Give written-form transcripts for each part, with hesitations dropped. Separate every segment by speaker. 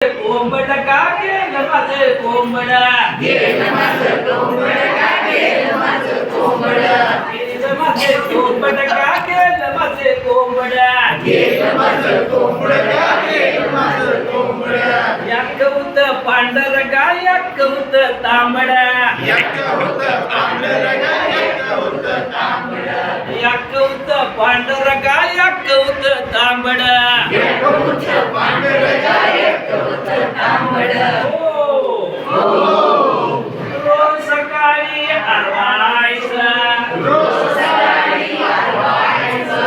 Speaker 1: कोंबड का गेलं माझं कोंबड
Speaker 2: गेलं माझं कोंबड का गेलं माझं कोंबड
Speaker 1: गेलं माझं कोंबड का गेलं माझं कोंबड
Speaker 2: गेलं माझं कोंबड का गेलं माझं कोंबड
Speaker 1: एक होतं पांढर का एक होतं तांबड
Speaker 2: एक होतं पांढरं एक होतं तांबडं
Speaker 1: एक होतं पांढर का एक होतं तांबड
Speaker 2: एक होतं पांढरं एक होतं तांबडं
Speaker 1: रोज सकाळी आरवायचं
Speaker 2: रोज सकाळी आरवायचं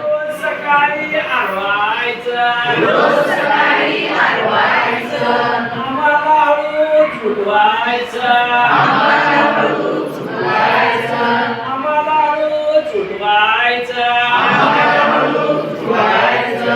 Speaker 1: रोज सकाळी आरवायचं
Speaker 2: रोज सकाळी आरवायचं
Speaker 1: आम्हाला हळू छुटवायचं
Speaker 2: आम्हाला हळू झुकवायचं
Speaker 1: आम्हाला हळू छुटवायचं
Speaker 2: आम्हाला हळू झुकवायचं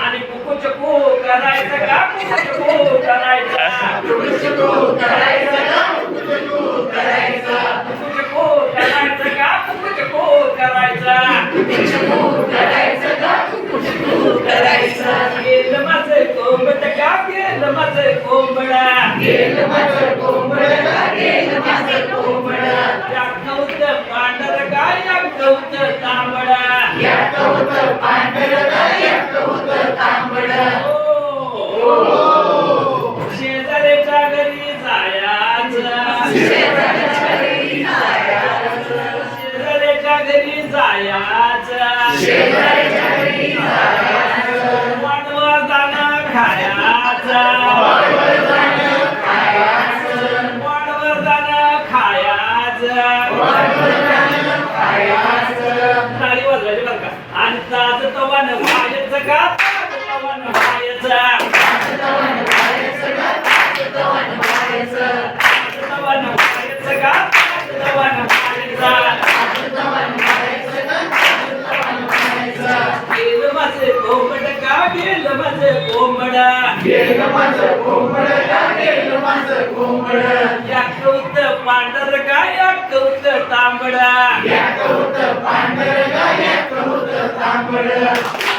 Speaker 1: आणि कुकुचकू करायचं का कुकुचकू करायचं
Speaker 2: कुकुचकू करायचं का कुकुचकू करायचं
Speaker 1: कुकुचकू करायचं का कुकुचकू करायचं
Speaker 2: कुकुचकू करायचं का कुकुचकू करायचं
Speaker 1: गेलं माझं कोंबड का गेलं माझं कोंबड
Speaker 2: गेलं माझं कोंबड का गेलं माझं कोंबड
Speaker 1: एक होतं पांढर का एक होतं तांबड
Speaker 2: या होतं पांढरं का एक होतं तांबडं
Speaker 1: शेजाऱ्याच्या घरी जायचं
Speaker 2: शेजाऱ्याच्या घरी जायचं
Speaker 1: शेजाऱ्याच्या घरी जायचं
Speaker 2: शेजाऱ्याच्या घरी जायचं
Speaker 1: वाढवा जाणं खायचं
Speaker 2: वाडवं जाणं खायचं
Speaker 1: वाढवर जाणं खायचं
Speaker 2: वाडवं जाणं खायचं
Speaker 1: टाळी वाजवायची बरं का आणि ताज तवान व्हायचं का ताज तवान व्हायचं
Speaker 2: तवन व्हायचं का तवन व्हायचं
Speaker 1: ताज तवान व्हायचं का ताज तवान व्हायचं
Speaker 2: तवन व्हायचं का तवन व्हायचं
Speaker 1: गेलं माझं कोंबड का गेलं माझं कोंबड
Speaker 2: गेलं माझं कोंबड का गेलं माझं कोंबड
Speaker 1: एक होतं पांढर का एक होतं तांबड
Speaker 2: एक होतं पांढरं का एक होतं तांबडं